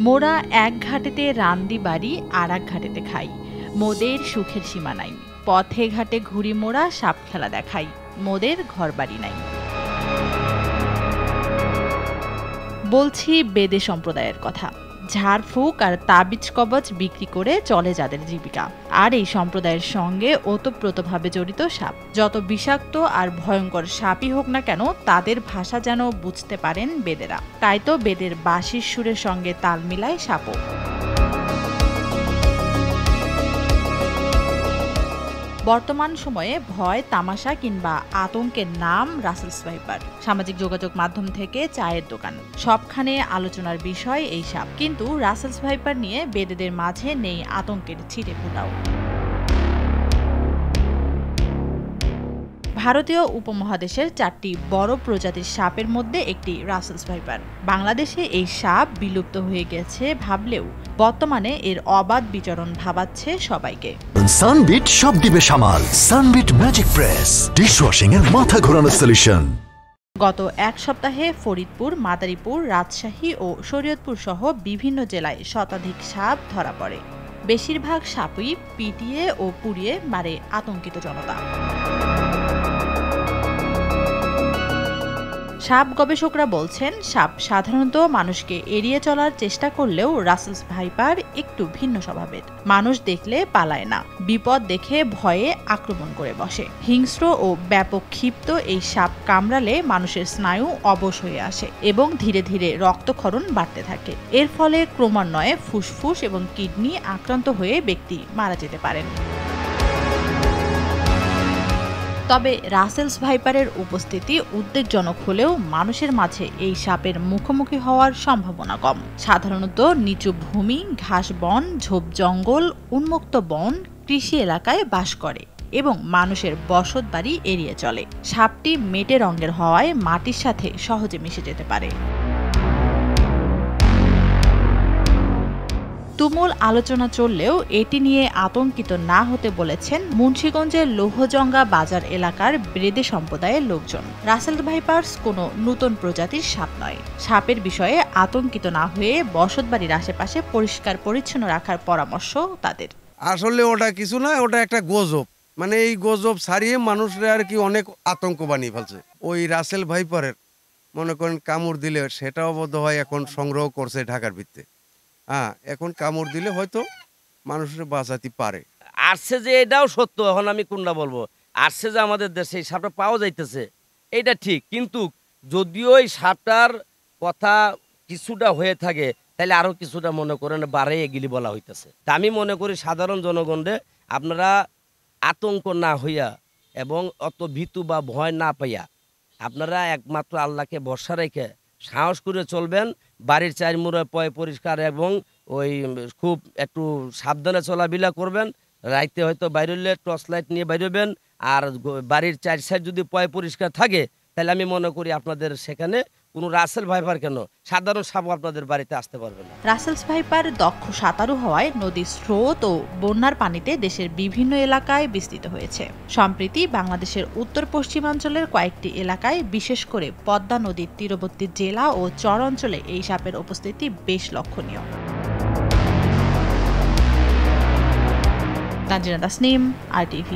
মোরা এক ঘাটেতে রান্দি বাড়ি আর এক ঘাটেতে খাই, মোদের সুখের সীমা নাই। পথে ঘাটে ঘুরি মোরা সাপ খেলা দেখাই, মোদের ঘর বাড়ি নাই। বলছি বেদে সম্প্রদায়ের কথা। ঝাড়ফুঁক আর তাবিজ কবচ বিক্রি করে চলে যাদের জীবিকা। আর এই সম্প্রদায়ের সঙ্গে ওতপ্রোতভাবে জড়িত সাপ। যত বিষাক্ত আর ভয়ঙ্কর সাপই হোক না কেন, তাদের ভাষা যেন বুঝতে পারেন বেদেরা। তাই তো বেদের বাঁশির সুরের সঙ্গে তাল মিলায় সাপও। বর্তমান সময়ে ভয়, তামাশা কিংবা আতঙ্কের নাম রাসেলস ভাইপার। সামাজিক যোগাযোগ মাধ্যম থেকে চায়ের দোকান, সবখানে আলোচনার বিষয় এই সাপ। কিন্তু রাসেলস ভাইপার নিয়ে বেদেদের মাঝে নেই আতঙ্কের ছিটে ফোঁটাও। ভারতীয় উপমহাদেশের 4টি বড় প্রজাতির সাপের মধ্যে একটি রাসেলস ভাইপার। বাংলাদেশে এই সাপ বিলুপ্ত হয়ে গেছে ভাবলেও বর্তমানে এর অবাধ বিচরণ ভাবাচ্ছে সবাইকে। সানবিট সব দিবে সামাল। সানবিট ম্যাজিক প্রেস ডিশওয়াশিং এর মাথা ঘোরানো সলিউশন। গত এক সপ্তাহে ফরিদপুর, মাদারীপুর, রাজশাহী ও শরীয়তপুর সহ বিভিন্ন জেলায় শতাধিক সাপ ধরা পড়ে। বেশিরভাগ সাপই পিটিয়ে ও পুড়িয়ে মারে আতঙ্কিত জনতা। সাপ গবেষকরা বলছেন, সাপ সাধারণত মানুষকে এড়িয়ে চলার চেষ্টা করলেও রাসেলস ভাইপার একটু ভিন্ন স্বভাবের। মানুষ দেখলে পালায় না, বিপদ দেখে ভয়ে আক্রমণ করে বসে। হিংস্র ও ব্যাপক ক্ষিপ্ত এই সাপ কামড়ালে মানুষের স্নায়ু অবশ হয়ে আসে এবং ধীরে ধীরে রক্তক্ষরণ বাড়তে থাকে। এর ফলে ক্রমান্বয়ে ফুসফুস এবং কিডনি আক্রান্ত হয়ে ব্যক্তি মারা যেতে পারেন। তবে রাসেলস ভাইপারের উপস্থিতি উদ্বেগজনক হলেও মানুষের মাঝে এই সাপের মুখোমুখি হওয়ার সম্ভাবনা কম। সাধারণত নিচু ভূমি, ঘাস বন, ঝোপ জঙ্গল, উন্মুক্ত বন, কৃষি এলাকায় বাস করে এবং মানুষের বসত বাড়ি এড়িয়ে চলে। সাপটি মেটে রঙের হওয়ায় মাটির সাথে সহজে মিশে যেতে পারে। তুমুল আলোচনা চললেও এটি নিয়ে আতঙ্কিত না হতে বলেছেন মুন্সিগঞ্জের লৌহজঙ্গা বাজার এলাকার বেদে সম্প্রদায়ের লোকজন। রাসেল ভাইপার্স কোনো নতুন প্রজাতির সাপ নয়। সাপের বিষয়ে আতঙ্কিত না হয়ে বসতবাড়ির আশেপাশে পরিষ্কার পরিচ্ছন্ন রাখার পরামর্শ তাদের। আসলে ওটা কিছু না, ওটা একটা গজব। মানে এই গজব ছাড়িয়ে মানুষরা আর কি অনেক আতঙ্ক বানিয়ে ফেলছে। ওই রাসেল ভাইপারের মনে করেন কামড় দিলে সেটাও বোধ হয় এখন সংগ্রহ করছে ঢাকার ভিত্তিতে। হ্যাঁ, এখন কামড় দিলে হয়তো মানুষের বাঁচাতে পারে। আসছে যে এটাও সত্য। এখন আমি কোনটা বলবো, আসছে যে আমাদের দেশে এই সাপটা পাওয়া যাইতেছে, এটা ঠিক। কিন্তু যদিও এই সাপটার কথা কিছুটা হয়ে থাকে, তাহলে আরো কিছুটা মনে করেন বাড়ে এগুলি বলা হইতেছে। তা আমি মনে করি সাধারণ জনগণে আপনারা আতঙ্ক না হইয়া এবং অত ভীতু বা ভয় না পাইয়া আপনারা একমাত্র আল্লাহকে ভরসা রেখে সাহস করে চলবেন। বাড়ির চারমুড়ে পয় পরিষ্কার এবং ওই খুব একটু সাবধানে চলাবিলা করবেন। রাইতে হয়তো বাইরে টর্চ লাইট নিয়ে বাইরবেন। আর বাড়ির চার সাইড যদি পয় পরিষ্কার থাকে, তাহলে আমি মনে করি আপনাদের সেখানে কোনো রাসেল ভাইপার কেন, সাধারণ সাপ আপনাদের বাড়িতে আসতে পারবে না। রাসেলস ভাইপার দক্ষ সাঁতারু হওয়ায় নদীর স্রোত ও বন্যার পানিতে দেশের বিভিন্ন এলাকায় বিস্তৃত হয়েছে। সম্প্রতি বাংলাদেশের উত্তর পশ্চিমাঞ্চলের কয়েকটি এলাকায়, বিশেষ করে পদ্মা নদীর তীরবর্তী জেলা ও চর অঞ্চলে এই সাপের উপস্থিতি বেশ লক্ষণীয়। তানজিনা তাসনিম, RTV।